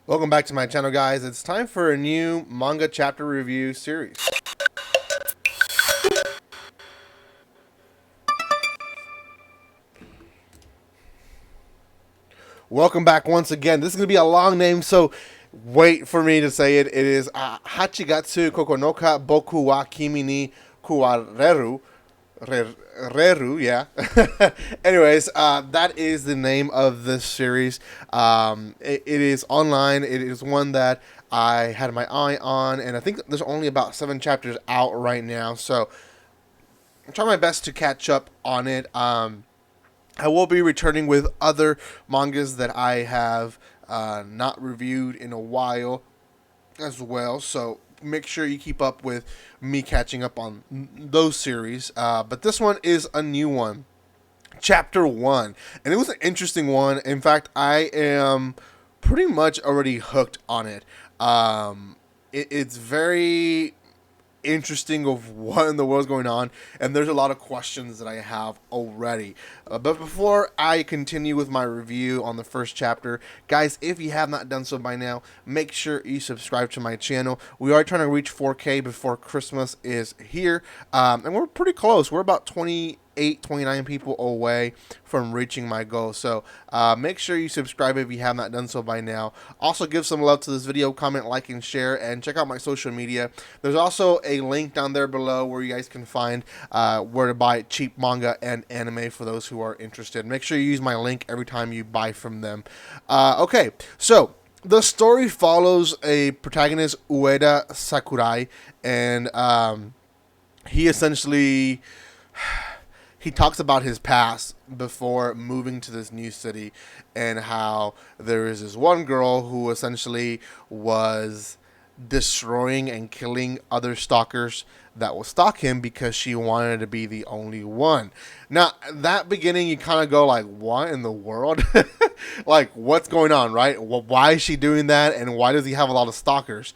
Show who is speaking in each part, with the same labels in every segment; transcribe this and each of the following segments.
Speaker 1: Welcome back to my channel, guys. It's time for a new manga chapter review series. Welcome back once again. This is going to be a long name, so wait for me to say it. It is Hachigatsu Kokonoka Boku wa Kimi ni Kuwareru. Reru, yeah. Anyways, that is the name of this series. It is online. It is one that I had my eye on, and I think there's only about 7 chapters out right now. So I'm trying my best to catch up on it. I will be returning with other mangas that I have not reviewed in a while as well. So make sure you keep up with me catching up on those series. But this one is a new one, Chapter 1. And it was an interesting one. In fact, I am pretty much already hooked on it. It's very interesting of what in the world's going on, and there's a lot of questions that I have already. But before I continue with my review on the first chapter, guys, if you have not done so by now, make sure you subscribe to my channel. We are trying to reach 4K before Christmas is here, and we're pretty close. We're about 29 people away from reaching my goal. So make sure you subscribe if you have not done so by now. Also, give some love to this video, comment, like, and share, and check out my social media. There's also a link down there below where you guys can find where to buy cheap manga and anime for those who are interested. Make sure you use my link every time you buy from them. Okay, so the story follows a protagonist, Ueda Sakurai, and he essentially he talks about his past before moving to this new city, and how there is this one girl who essentially was destroying and killing other stalkers that will stalk him because she wanted to be the only one. Now, that beginning, you kind of go like, what in the world? Like, what's going on, right? Why is she doing that, and why does he have a lot of stalkers?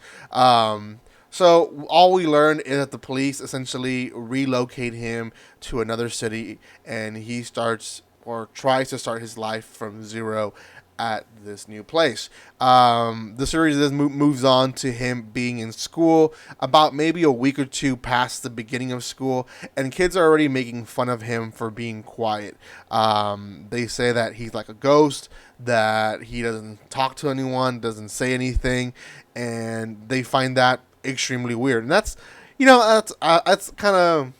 Speaker 1: So all we learn is that the police essentially relocate him to another city, and he starts or tries to start his life from zero at this new place. The series then moves on to him being in school about maybe a week or two past the beginning of school, and kids are already making fun of him for being quiet. They say that he's like a ghost, that he doesn't talk to anyone, doesn't say anything, and they find that extremely weird. And that's, that's kind of,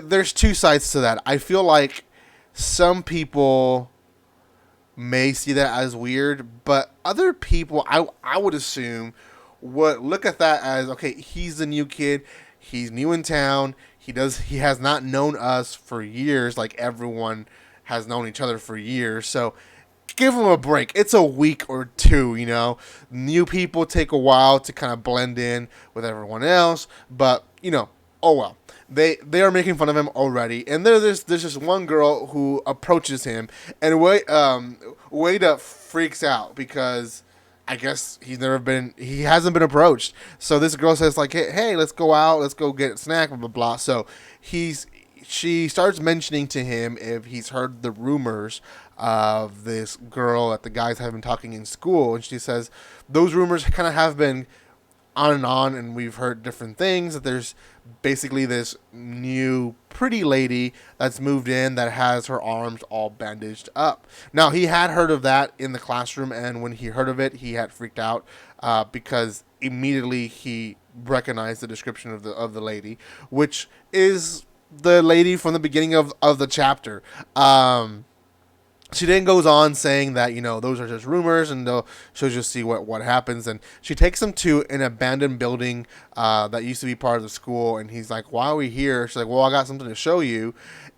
Speaker 1: there's two sides to that. I feel like some people may see that as weird, but other people, I would assume, would look at that as, okay, he's the new kid, he's new in town, he has not known us for years, like everyone has known each other for years, so give him a break. It's a week or two, New people take a while to kind of blend in with everyone else, but, oh well. They are making fun of him already, and there's this one girl who approaches him, and Ueda freaks out because I guess he hasn't been approached. So this girl says like, hey, let's go out, let's go get a snack, blah blah blah. So she starts mentioning to him if he's heard the rumors of this girl that the guys have been talking in school, and she says those rumors kind of have been on, and we've heard different things, that there's basically this new pretty lady that's moved in that has her arms all bandaged up. Now, he had heard of that in the classroom, and when he heard of it, he had freaked out because immediately he recognized the description of the lady, which is the lady from the beginning of the chapter. She then goes on saying that, those are just rumors, and she'll just see what happens. And she takes him to an abandoned building that used to be part of the school. And he's like, why are we here? She's like, well, I got something to show you.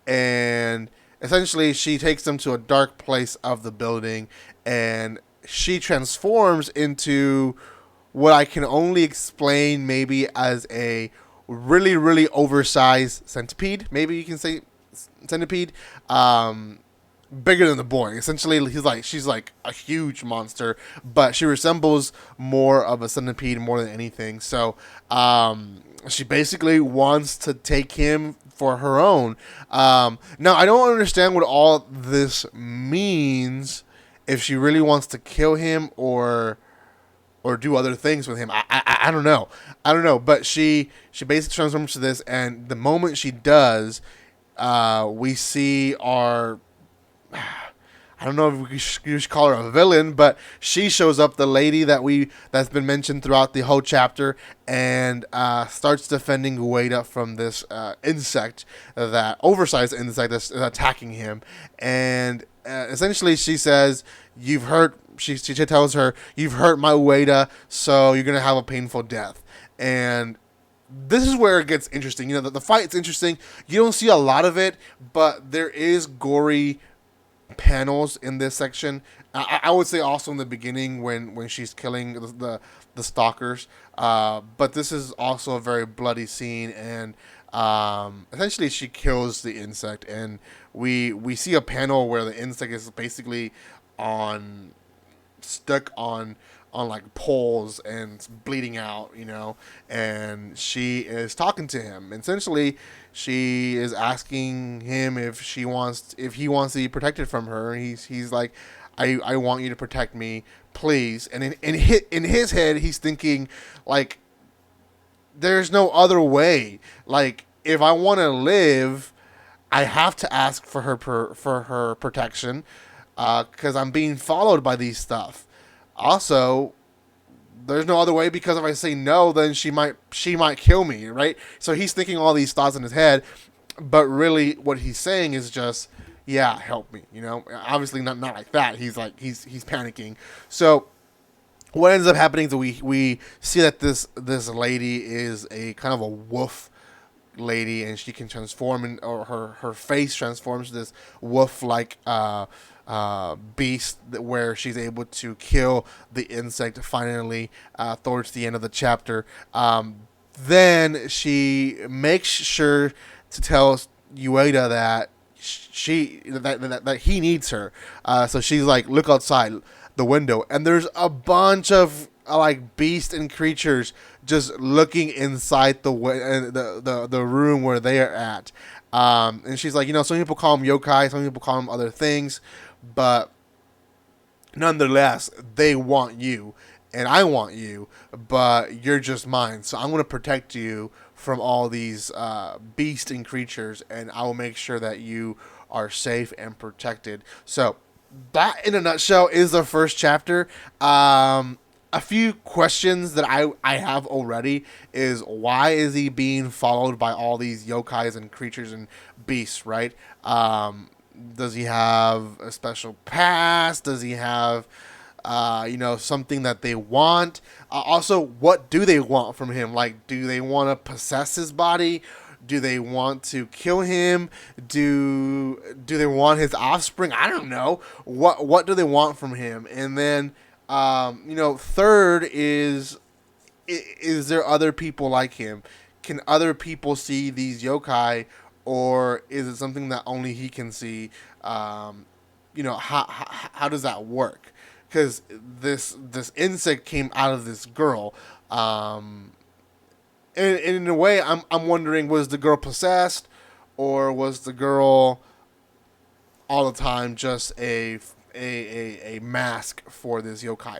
Speaker 1: And essentially, she takes him to a dark place of the building, and she transforms into what I can only explain maybe as a really, really oversized centipede. Maybe you can say centipede. Bigger than the boy. Essentially, she's like a huge monster, but she resembles more of a centipede more than anything. So, she basically wants to take him for her own. Now, I don't understand what all this means if she really wants to kill him or do other things with him. I don't know. I don't know. But she basically transforms to this, and the moment she does, we see our. I don't know if you should call her a villain, but she shows up, the lady that's been mentioned throughout the whole chapter, and starts defending Ueda from this insect, that oversized insect that's attacking him. And essentially, she says, "You've hurt." She tells her, "You've hurt my Ueda, so you're gonna have a painful death." And this is where it gets interesting. The fight's interesting. You don't see a lot of it, but there is gory panels in this section. I would say also in the beginning when she's killing the stalkers. But this is also a very bloody scene, and essentially she kills the insect, and we see a panel where the insect is basically stuck on like poles and bleeding out, and she is talking to him. Essentially, she is asking him if he wants to be protected from her. He's like, I want you to protect me, please. And in his head, he's thinking like, there's no other way. Like, if I want to live, I have to ask for her protection, because I'm being followed by these stuff. Also, there's no other way, because if I say no, then she might kill me, right? So he's thinking all these thoughts in his head, but really what he's saying is just, yeah, help me, Obviously not like that. He's like he's panicking. So what ends up happening is we see that this lady is a kind of a wolf lady, and she can transform, or her face transforms to this wolf like beast, where she's able to kill the insect finally towards the end of the chapter. Then she makes sure to tell Ueda that that he needs her. So she's like, look outside the window, and there's a bunch of like beasts and creatures just looking inside the room where they are at. And she's like, some people call them yokai, some people call them other things, but nonetheless, they want you, and I want you, but you're just mine. So I'm going to protect you from all these beasts and creatures, and I will make sure that you are safe and protected. So that, in a nutshell, is the first chapter. A few questions that I have already is, why is he being followed by all these yokais and creatures and beasts, right? Does he have a special past? Does he have, something that they want? Also, what do they want from him? Like, do they want to possess his body? Do they want to kill him? Do they want his offspring? I don't know. What do they want from him? And then, third is there other people like him? Can other people see these yokai, or is it something that only he can see? How does that work? Because this insect came out of this girl, and in a way, I'm wondering, was the girl possessed, or was the girl all the time just a mask for this yokai?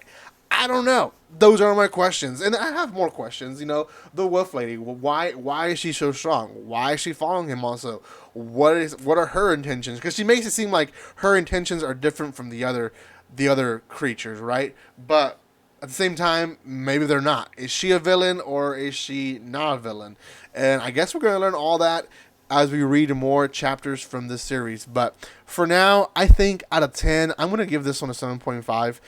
Speaker 1: I don't know. Those are my questions, and I have more questions. The wolf lady. Why is she so strong? Why is she following him? Also, what are her intentions? Because she makes it seem like her intentions are different from the other creatures, right? But at the same time, maybe they're not. Is she a villain, or is she not a villain? And I guess we're gonna learn all that as we read more chapters from this series. But for now, I think out of 10, I'm going to give this one a 7.5.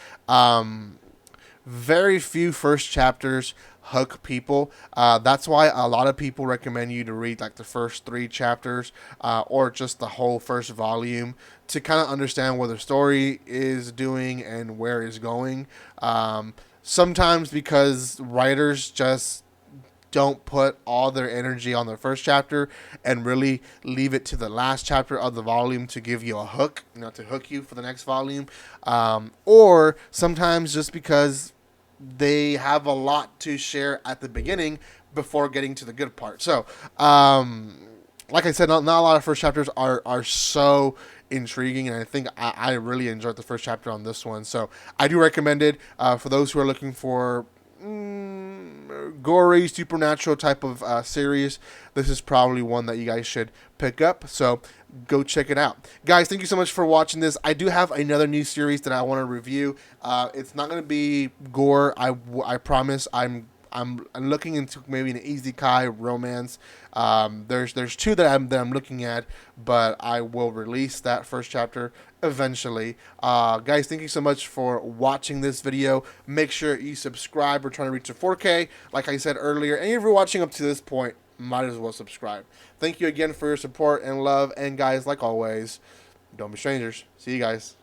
Speaker 1: Very few first chapters hook people. That's why a lot of people recommend you to read like the first 3 chapters, or just the whole first volume, to kind of understand what the story is doing and where it's going. Sometimes because writers just don't put all their energy on the first chapter and really leave it to the last chapter of the volume to give you a hook, to hook you for the next volume. Or sometimes just because they have a lot to share at the beginning before getting to the good part. So, like I said, not a lot of first chapters are so intriguing, and I think I really enjoyed the first chapter on this one. So I do recommend it for those who are looking for gory supernatural type of series. This is probably one that you guys should pick up, so go check it out, guys. Thank you so much for watching this. I do have another new series that I want to review. It's not going to be gore, I promise. I'm looking into maybe an isekai romance. There's two that I'm looking at, but I will release that first chapter eventually. Guys, thank you so much for watching this video. Make sure you subscribe. We're trying to reach a 4K, like I said earlier. And if you're watching up to this point, might as well subscribe. Thank you again for your support and love. And guys, like always, don't be strangers. See you guys.